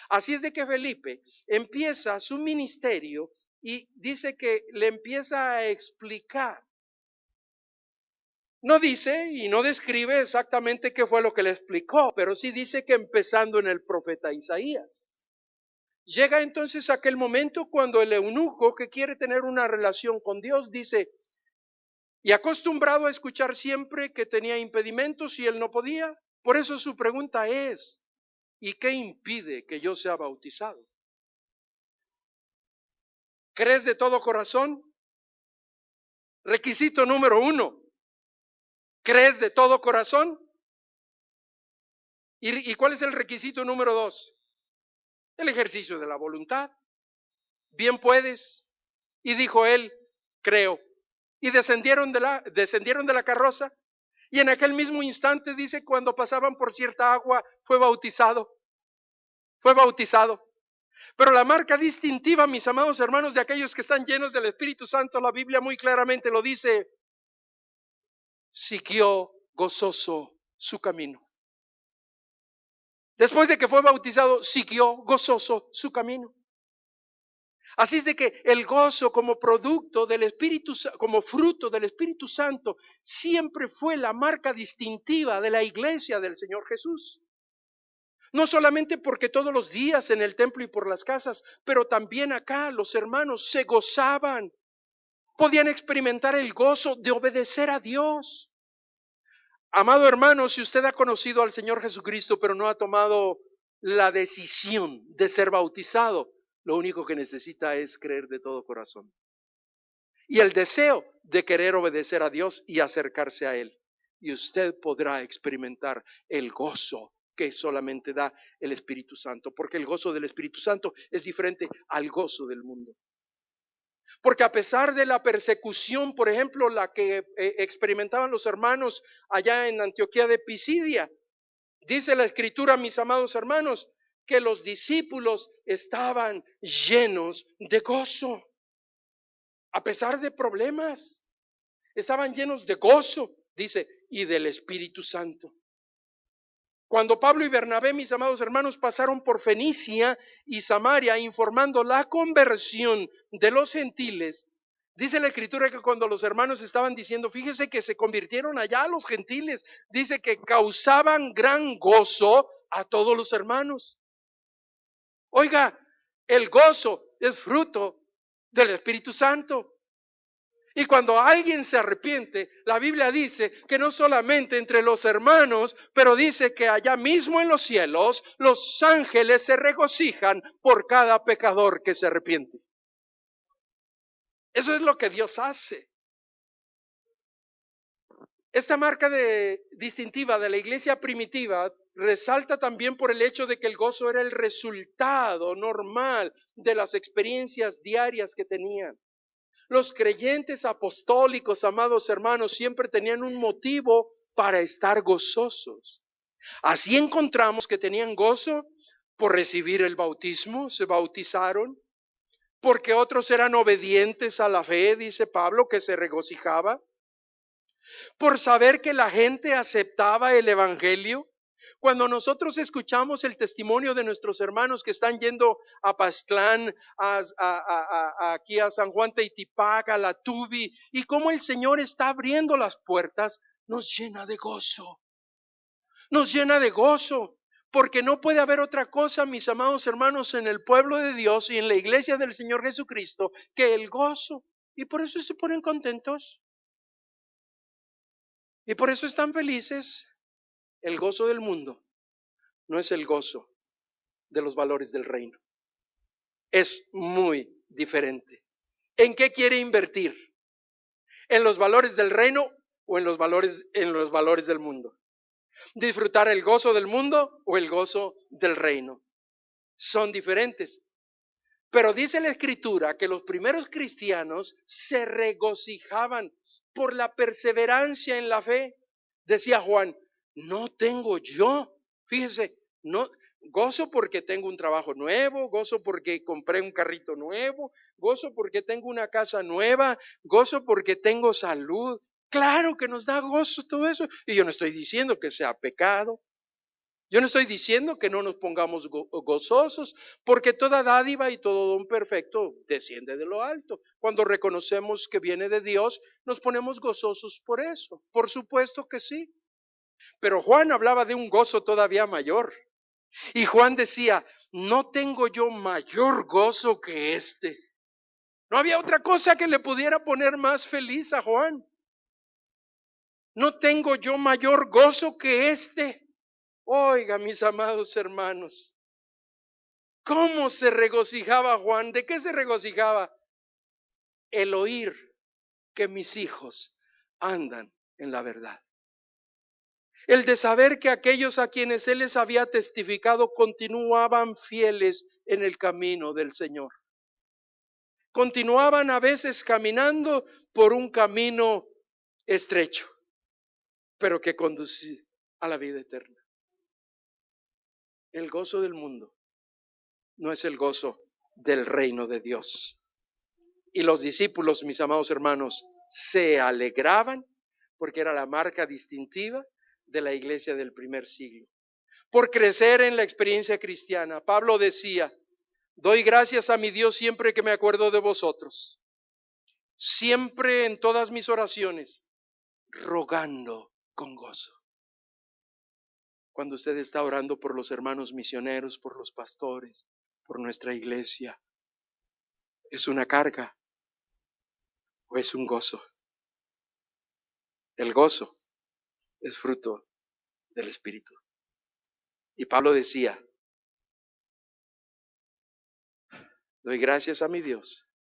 [SPEAKER 1] Así es de que Felipe empieza su ministerio y dice que le empieza a explicar. No dice y no describe exactamente qué fue lo que le explicó, pero sí dice que empezando en el profeta Isaías. Llega entonces aquel momento cuando el eunuco que quiere tener una relación con Dios dice, y acostumbrado a escuchar siempre que tenía impedimentos y él no podía. Por eso su pregunta es, ¿y qué impide que yo sea bautizado? ¿Crees de todo corazón? Requisito número 1. ¿Crees de todo corazón? ¿Y cuál es el requisito número 2? El ejercicio de la voluntad. Bien puedes. Y dijo él, creo. Y descendieron de la carroza. Y en aquel mismo instante, dice, cuando pasaban por cierta agua, fue bautizado. Fue bautizado. Pero la marca distintiva, mis amados hermanos, de aquellos que están llenos del Espíritu Santo, la Biblia muy claramente lo dice, siguió gozoso su camino. Después de que fue bautizado, siguió gozoso su camino. Así es de que el gozo como producto del Espíritu, como fruto del Espíritu Santo, siempre fue la marca distintiva de la iglesia del Señor Jesús. No solamente porque todos los días en el templo y por las casas, pero también acá los hermanos se gozaban. Podían experimentar el gozo de obedecer a Dios. Amado hermano, si usted ha conocido al Señor Jesucristo, pero no ha tomado la decisión de ser bautizado, lo único que necesita es creer de todo corazón. Y el deseo de querer obedecer a Dios y acercarse a Él. Y usted podrá experimentar el gozo que solamente da el Espíritu Santo. Porque el gozo del Espíritu Santo es diferente al gozo del mundo. Porque a pesar de la persecución, por ejemplo, la que experimentaban los hermanos allá en Antioquía de Pisidia, dice la Escritura, mis amados hermanos, que los discípulos estaban llenos de gozo. A pesar de problemas, estaban llenos de gozo, dice, y del Espíritu Santo. Cuando Pablo y Bernabé, mis amados hermanos, pasaron por Fenicia y Samaria informando la conversión de los gentiles, dice la Escritura que cuando los hermanos estaban diciendo, fíjese que se convirtieron allá los gentiles, dice que causaban gran gozo a todos los hermanos. Oiga, el gozo es fruto del Espíritu Santo. Y cuando alguien se arrepiente, la Biblia dice que no solamente entre los hermanos, pero dice que allá mismo en los cielos, los ángeles se regocijan por cada pecador que se arrepiente. Eso es lo que Dios hace. Esta marca distintiva de la iglesia primitiva resalta también por el hecho de que el gozo era el resultado normal de las experiencias diarias que tenían. Los creyentes apostólicos, amados hermanos, siempre tenían un motivo para estar gozosos. Así encontramos que tenían gozo por recibir el bautismo, se bautizaron, porque otros eran obedientes a la fe, dice Pablo, que se regocijaba, por saber que la gente aceptaba el evangelio. Cuando nosotros escuchamos el testimonio de nuestros hermanos que están yendo a Pastlán, aquí a San Juan Teitipac, a la Tubi, y cómo el Señor está abriendo las puertas, nos llena de gozo. Nos llena de gozo, porque no puede haber otra cosa, mis amados hermanos, en el pueblo de Dios y en la iglesia del Señor Jesucristo, que el gozo. Y por eso se ponen contentos. Y por eso están felices. El gozo del mundo no es el gozo de los valores del reino. Es muy diferente. ¿En qué quiere invertir? ¿En los valores del reino o en los valores del mundo? ¿Disfrutar el gozo del mundo o el gozo del reino? Son diferentes. Pero dice la Escritura que los primeros cristianos se regocijaban por la perseverancia en la fe. Decía Juan, no tengo yo, fíjese, no gozo porque tengo un trabajo nuevo, gozo porque compré un carrito nuevo, gozo porque tengo una casa nueva, gozo porque tengo salud. Claro que nos da gozo todo eso. Y yo no estoy diciendo que sea pecado. Yo no estoy diciendo que no nos pongamos gozosos, porque toda dádiva y todo don perfecto desciende de lo alto. Cuando reconocemos que viene de Dios, nos ponemos gozosos por eso. Por supuesto que sí. Pero Juan hablaba de un gozo todavía mayor. Y Juan decía, no tengo yo mayor gozo que este. No había otra cosa que le pudiera poner más feliz a Juan. ¿No tengo yo mayor gozo que este? Oiga, mis amados hermanos, ¿cómo se regocijaba Juan? ¿De qué se regocijaba? El oír que mis hijos andan en la verdad. El de saber que aquellos a quienes él les había testificado continuaban fieles en el camino del Señor. Continuaban a veces caminando por un camino estrecho, pero que conducía a la vida eterna. El gozo del mundo no es el gozo del reino de Dios. Y los discípulos, mis amados hermanos, se alegraban porque era la marca distintiva de la iglesia del primer siglo. Por crecer en la experiencia cristiana, Pablo decía: doy gracias a mi Dios siempre que me acuerdo de vosotros, siempre en todas mis oraciones, rogando con gozo. Cuando usted está orando por los hermanos misioneros, por los pastores, por nuestra iglesia, ¿es una carga o es un gozo? El gozo es fruto del Espíritu. Y Pablo decía: doy gracias a mi Dios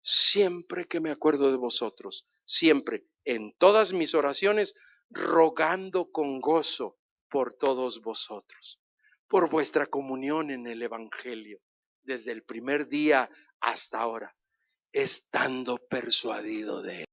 [SPEAKER 1] siempre que me acuerdo de vosotros, siempre, en todas mis oraciones, rogando con gozo por todos vosotros, por vuestra comunión en el Evangelio, desde el primer día hasta ahora, estando persuadido de él.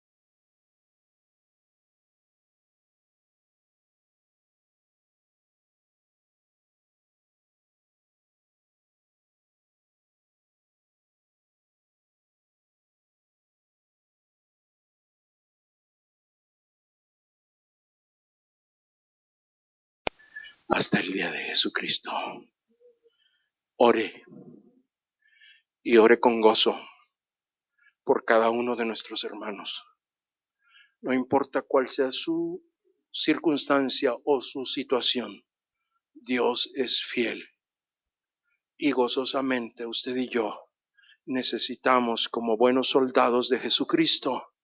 [SPEAKER 1] Hasta el día de Jesucristo. Ore y ore con gozo por cada uno de nuestros hermanos. No importa cuál sea su circunstancia o su situación, Dios es fiel. Y gozosamente usted y yo necesitamos, como buenos soldados de Jesucristo,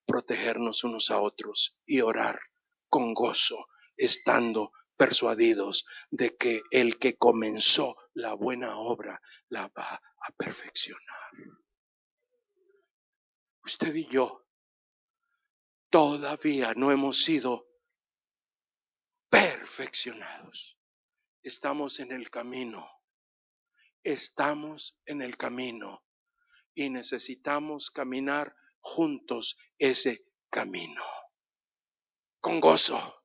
[SPEAKER 1] protegernos unos a otros y orar con gozo, estando persuadidos de que el que comenzó la buena obra la va a perfeccionar. Usted y yo todavía no hemos sido perfeccionados. Estamos en el camino. Estamos en el camino y necesitamos caminar juntos ese camino. Con gozo.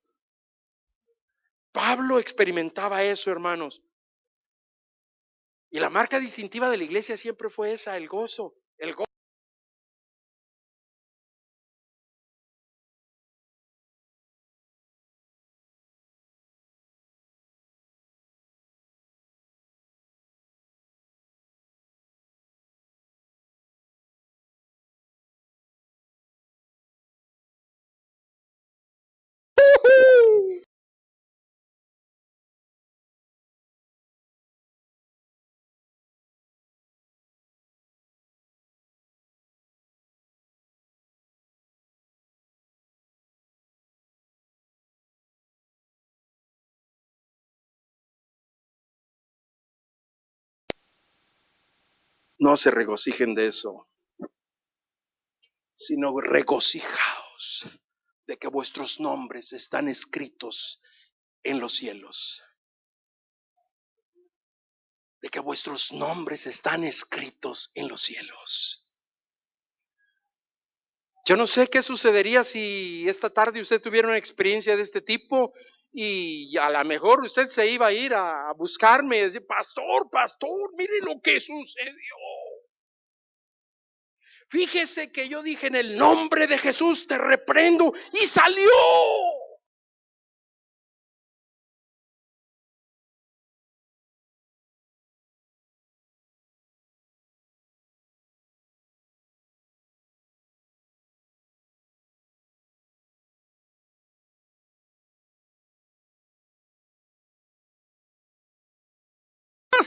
[SPEAKER 1] Pablo experimentaba eso, hermanos. Y la marca distintiva de la iglesia siempre fue esa, el gozo. El gozo. No se regocijen de eso, sino regocijaos de que vuestros nombres están escritos en los cielos. De que vuestros nombres están escritos en los cielos. Yo no sé qué sucedería si esta tarde usted tuviera una experiencia de este tipo y a lo mejor usted se iba a ir a buscarme y decir: pastor, mire lo que sucedió. Fíjese que yo dije: en el nombre de Jesús te reprendo, y salió.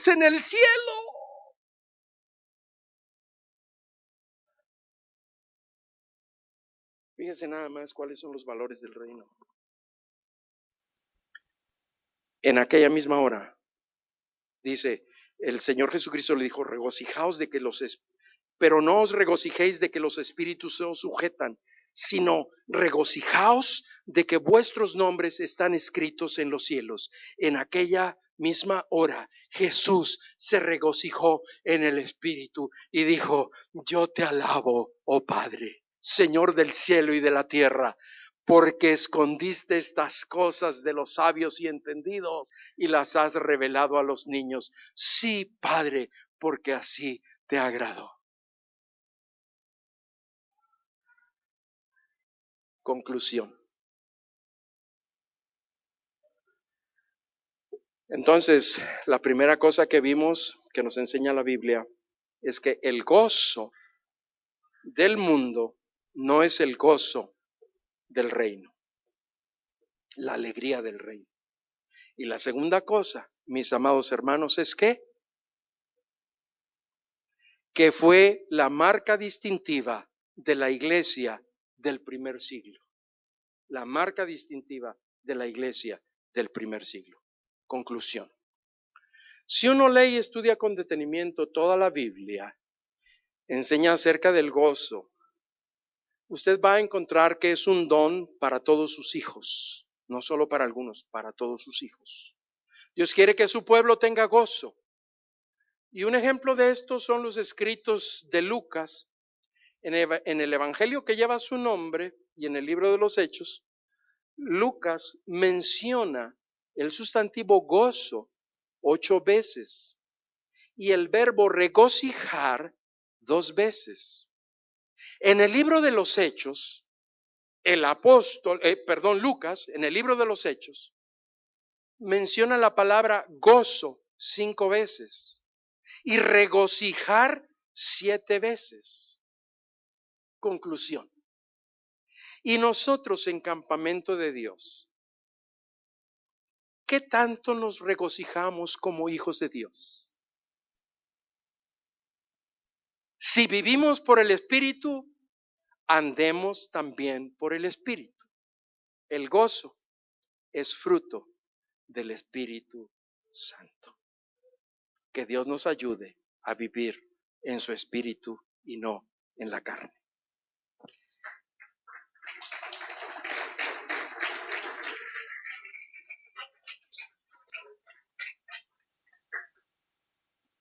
[SPEAKER 1] En el cielo. Fíjense nada más cuáles son los valores del reino. En aquella misma hora, dice, el Señor Jesucristo le dijo, regocijaos de que pero no os regocijéis de que los espíritus se os sujetan, sino regocijaos de que vuestros nombres están escritos en los cielos. En aquella misma hora, Jesús se regocijó en el Espíritu y dijo, yo te alabo, oh Padre, Señor del cielo y de la tierra, porque escondiste estas cosas de los sabios y entendidos y las has revelado a los niños. Sí, Padre, porque así te agradó. Conclusión. Entonces, la primera cosa que vimos que nos enseña la Biblia es que el gozo del mundo no es el gozo del reino, la alegría del reino. Y la segunda cosa, mis amados hermanos, es que fue la marca distintiva de la iglesia del primer siglo. La marca distintiva de la iglesia del primer siglo. Conclusión. Si uno lee y estudia con detenimiento toda la Biblia, enseña acerca del gozo. Usted va a encontrar que es un don para todos sus hijos, no solo para algunos, para todos sus hijos. Dios quiere que su pueblo tenga gozo. Y un ejemplo de esto son los escritos de Lucas. En el evangelio que lleva su nombre y en el libro de los Hechos, Lucas menciona el sustantivo gozo 8 veces y el verbo regocijar 2 veces. En el libro de los Hechos, Lucas, en el libro de los Hechos, menciona la palabra gozo 5 veces y regocijar 7 veces. Conclusión. Y nosotros en Campamento de Dios, ¿qué tanto nos regocijamos como hijos de Dios? Si vivimos por el Espíritu, andemos también por el Espíritu. El gozo es fruto del Espíritu Santo. Que Dios nos ayude a vivir en su Espíritu y no en la carne.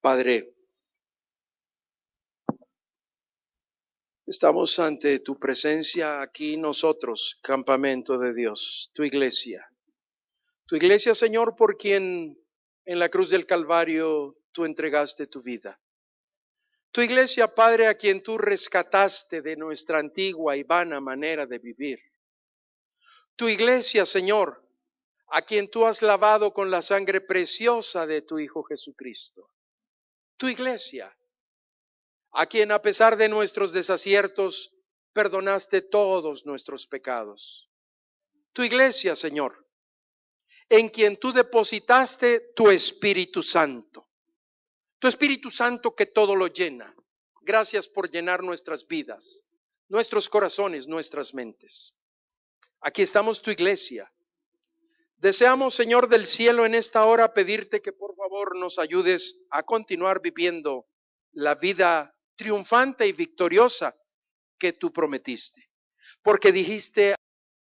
[SPEAKER 1] Padre, estamos ante tu presencia aquí nosotros, Campamento de Dios, tu iglesia. Tu iglesia, Señor, por quien en la cruz del Calvario tú entregaste tu vida. Tu iglesia, Padre, a quien tú rescataste de nuestra antigua y vana manera de vivir. Tu iglesia, Señor, a quien tú has lavado con la sangre preciosa de tu Hijo Jesucristo. Tu iglesia, a quien a pesar de nuestros desaciertos, perdonaste todos nuestros pecados. Tu iglesia, Señor, en quien tú depositaste tu Espíritu Santo. Tu Espíritu Santo que todo lo llena. Gracias por llenar nuestras vidas, nuestros corazones, nuestras mentes. Aquí estamos tu iglesia. Deseamos, Señor del cielo, en esta hora pedirte que por favor nos ayudes a continuar viviendo la vida triunfante y victoriosa que tú prometiste. Porque dijiste